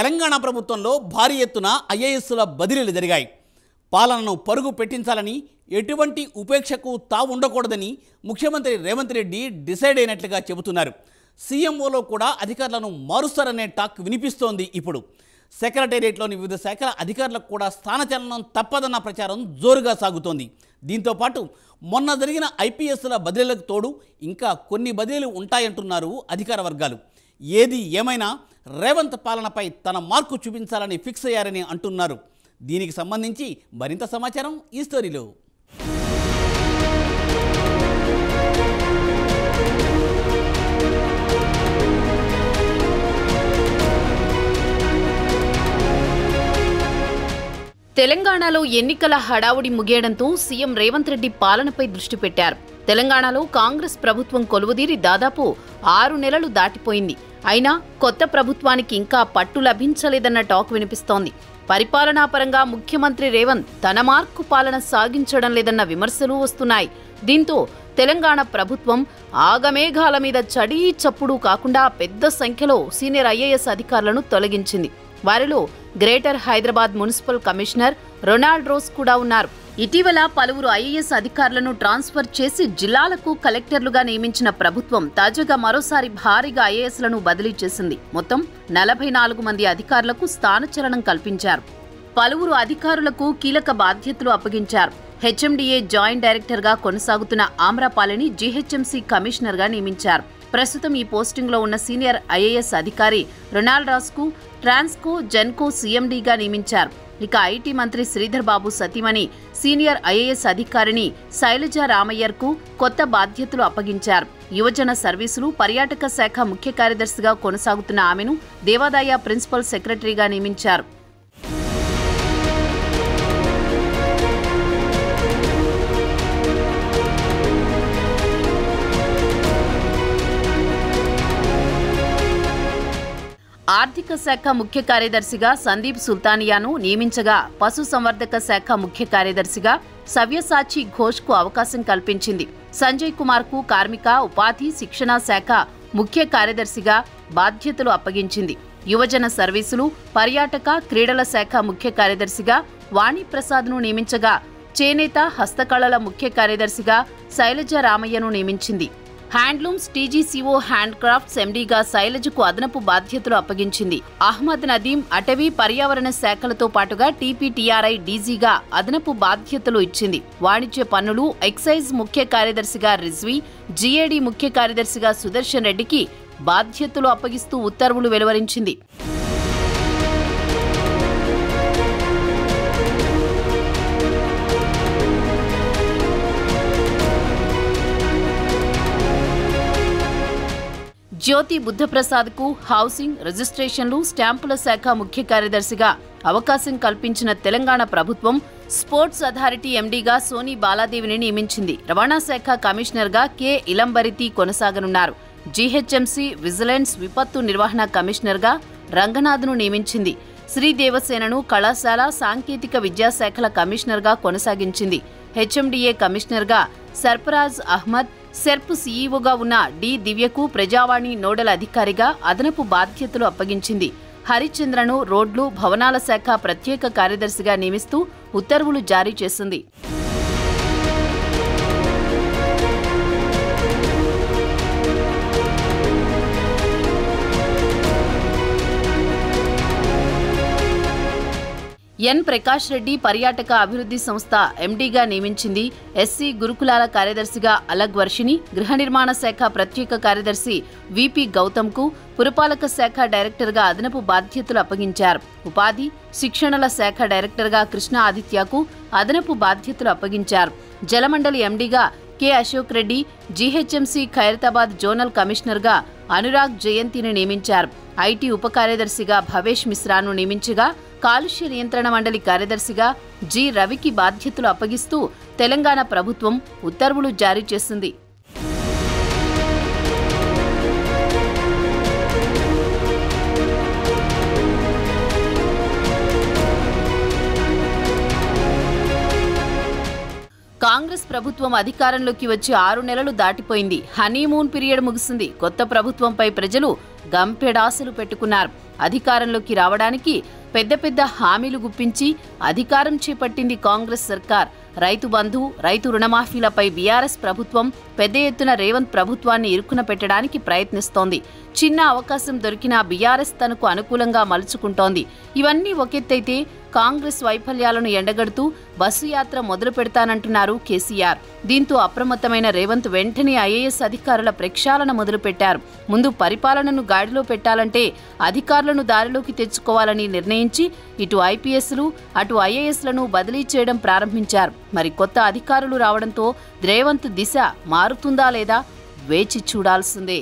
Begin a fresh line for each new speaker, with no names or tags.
తెలంగాణ ప్రభుత్వంలో భారీ ఎత్తున ఐఏఎస్ల బదిలీలు జరిగాయి. పాలనను పరుగు పెట్టించాలని, ఎటువంటి ఉపేక్షకు తావుండకూడదని ముఖ్యమంత్రి రేవంత్ రెడ్డి డిసైడ్ అయినట్లుగా చెబుతున్నారు. సీఎంఓలో కూడా అధికారులను మారుస్తారనే టాక్ వినిపిస్తోంది. ఇప్పుడు సెక్రటేరియట్లోని వివిధ శాఖల అధికారులకు కూడా స్థానచలనం తప్పదన్న ప్రచారం జోరుగా సాగుతోంది. దీంతోపాటు మొన్న జరిగిన ఐపీఎస్ల బదిలీలకు తోడు ఇంకా కొన్ని బదిలీలు ఉంటాయంటున్నారు అధికార వర్గాలు. ఏది ఏమైనా రేవంత్ పాలనపై తన మార్కు చూపించాలని ఫిక్స్ అయ్యారని అంటున్నారు. దీనికి సంబంధించి మరింత సమాచారం ఈ స్టోరీలో.
తెలంగాణలో ఎన్నికల హడావుడి ముగియడంతో సీఎం రేవంత్ రెడ్డి పాలనపై దృష్టి పెట్టారు. తెలంగాణలో కాంగ్రెస్ ప్రభుత్వం కొలువుదీరి దాదాపు 6 నెలలు దాటిపోయింది. అయినా కొత్త ప్రభుత్వానికి ఇంకా పట్టు లభించలేదన్న టాక్ వినిపిస్తోంది. పరిపాలనాపరంగా ముఖ్యమంత్రి రేవంత్ తన మార్కు పాలన సాగించడం లేదన్న విమర్శలు వస్తున్నాయి. దీంతో తెలంగాణ ప్రభుత్వం ఆగమేఘాల మీద చడీ చప్పుడు కాకుండా పెద్ద సంఖ్యలో సీనియర్ ఐఏఎస్ అధికారులను తొలగించింది. వారిలో greater Hyderabad municipal commissioner Ronald rose కూడా ఉన్నారు. ఇటీవల పలువురు ఐఏఎస్ అధికారులను ట్రాన్స్ఫర్ చేసి జిల్లాలకు కలెక్టర్లుగా నియమించిన ప్రభుత్వం తాజాగా మరోసారి భారీగా ఐఏఎస్లను బదిలీ చేసింది. మొత్తం 44 మంది అధికారులకు స్థానచలనం కల్పించారు. పలువురు అధికారులకు కీలక బాధ్యతలు అప్పగించారు. హెచ్ఎండిఏ జాయింట్ డైరెక్టర్గా కొనసాగుతున్న ఆమ్రపాలిని జీహెచ్ఎంసీ కమిషనర్గా నియమించారు. ప్రస్తుతం ఈ పోస్టింగ్లో ఉన్న సీనియర్ ఐఏఎస్ అధికారి రొనాల్డ్ రాజ్కు ట్రాన్స్కో జెన్కో సీఎండీగా నియమించారు. ఇక ఐటీ మంత్రి శ్రీధర్ బాబు సతీమణి సీనియర్ ఐఏఎస్ అధికారిని శైలజ రామయ్యర్కు కొత్త బాధ్యతలు అప్పగించారు. యువజన సర్వీసులు పర్యాటక శాఖ ముఖ్య కార్యదర్శిగా కొనసాగుతున్న ఆమెను దేవాదాయ ప్రిన్సిపల్ సెక్రటరీగా నియమించారు. ఆర్థిక శాఖ ముఖ్య కార్యదర్శిగా సందీప్ సుల్తానియాను నియమించగా పశుసంవర్ధక శాఖ ముఖ్య కార్యదర్శిగా సవ్యసాచి ఘోష్కు అవకాశం కల్పించింది. సంజయ్ కుమార్కు కార్మిక ఉపాధి శిక్షణ శాఖ ముఖ్య కార్యదర్శిగా బాధ్యతలు అప్పగించింది. యువజన సర్వీసులు పర్యాటక క్రీడల శాఖ ముఖ్య కార్యదర్శిగా వాణిప్రసాద్ను నియమించగా చేనేత హస్తకళల ముఖ్య కార్యదర్శిగా శైలజ రామయ్యను నియమించింది. హ్యాండ్లూమ్స్ టీజీసీఓ హ్యాండ్ క్రాఫ్ట్స్ ఎండీగా శైలజకు అదనపు బాధ్యతలు అప్పగించింది. అహ్మద్ నదీం అటవీ పర్యావరణ శాఖలతో పాటుగా టీపీటీఆర్ఐ డీజీగా అదనపు బాధ్యతలు ఇచ్చింది. వాణిజ్య పన్నులు ఎక్సైజ్ ముఖ్య కార్యదర్శిగా రిజ్వీ, జీఏడీ ముఖ్య కార్యదర్శిగా సుదర్శన్ రెడ్డికి బాధ్యతలు అప్పగిస్తూ ఉత్తర్వులు వెలువరించింది. జ్యోతి బుద్ధప్రసాద్కు హౌసింగ్, రిజిస్ట్రేషన్లు, స్టాంపుల శాఖ ముఖ్య కార్యదర్శిగా అవకాశం కల్పించిన తెలంగాణ ప్రభుత్వం స్పోర్ట్స్ అథారిటీ ఎండీగా సోనీ బాలాదేవిని నియమించింది. రవాణా శాఖ కమిషనర్గా కె ఇలంబరితి కొనసాగనున్నారు. జీహెచ్ఎంసీ విజిలెన్స్ విపత్తు నిర్వహణ కమిషనర్గా రంగనాథ్ను నియమించింది. శ్రీదేవసేనను కళాశాల సాంకేతిక విద్యాశాఖల కమిషనర్గా కొనసాగించింది. హెచ్ఎండిఏ కమిషనర్గా సర్ఫరాజ్ అహ్మద్, సెర్ప్ సీఈఓగా ఉన్న డి దివ్యకు ప్రజావాణి నోడల్ అధికారిగా అదనపు బాధ్యతలు అప్పగించింది. హరిచంద్రను రోడ్లు భవనాల శాఖ ప్రత్యేక కార్యదర్శిగా నియమిస్తూ ఉత్తర్వులు జారీ చేసింది. ఎన్ ప్రకాష్ రెడ్డి పర్యాటక అభివృద్ధి సంస్థ ఎండీగా నియమించింది. ఎస్సీ గురుకులాల కార్యదర్శిగా అలగ్ వర్షిని, గృహ నిర్మాణ శాఖ ప్రత్యేక కార్యదర్శి విపి గౌతమ్కు పురపాలక శాఖ డైరెక్టర్గా అదనపు బాధ్యతలు అప్పగించారు. ఉపాధి శిక్షణల శాఖ డైరెక్టర్గా కృష్ణ ఆదిత్యకు అదనపు బాధ్యతలు అప్పగించారు. జలమండలి ఎండీగా K Ashok Reddy, GHMC Khairatabad zonal కమిషనర్గా అనురాగ్ జయంతిని నియమించారు. ఐటీ ఉప కార్యదర్శిగా భవేష్ మిశ్రాను నియమించగా కాలుష్య నియంత్రణ మండలి కార్యదర్శిగా జి రవికి బాధ్యతలు అప్పగిస్తూ తెలంగాణ ప్రభుత్వం ఉత్తర్వులు జారీ చేసింది. కాంగ్రెస్ ప్రభుత్వం అధికారంలోకి వచ్చి 6 నెలలు దాటిపోయింది. హనీమూన్ పీరియడ్ ముగిసింది. కొత్త ప్రభుత్వంపై ప్రజలు గంపెడాసలు పెట్టుకున్నారు. అధికారంలోకి రావడానికి పెద్ద పెద్ద హామీలు గుప్పించి అధికారం చేపట్టింది కాంగ్రెస్ సర్కార్. రైతు బంధు, రైతు రుణమాఫీలపై బీఆర్ఎస్ ప్రభుత్వం పెద్ద ఎత్తున రేవంత్ ప్రభుత్వాన్ని ఇరుకున పెట్టడానికి ప్రయత్నిస్తోంది. చిన్న అవకాశం దొరికినా బీఆర్ఎస్ తనకు అనుకూలంగా మలుచుకుంటోంది. ఇవన్నీ ఒకెత్తైతే కాంగ్రెస్ వైఫల్యాలను ఎండగడుతూ బస్సు యాత్ర మొదలు పెడతానంటున్నారు కేసీఆర్. దీంతో అప్రమత్తమైన రేవంత్ వెంటనే ఐఏఎస్ అధికారుల ప్రక్షాళన మొదలుపెట్టారు. ముందు పరిపాలనను గాడిలో పెట్టాలంటే అధికారులను దారిలోకి తెచ్చుకోవాలని నిర్ణయించి ఇటు ఐపీఎస్లు అటు ఐఏఎస్లను బదిలీ చేయడం ప్రారంభించారు. మరి కొత్త అధికారులు రావడంతో రేవంత్ దిశ మారుతుందా లేదా వేచి చూడాల్సిందే.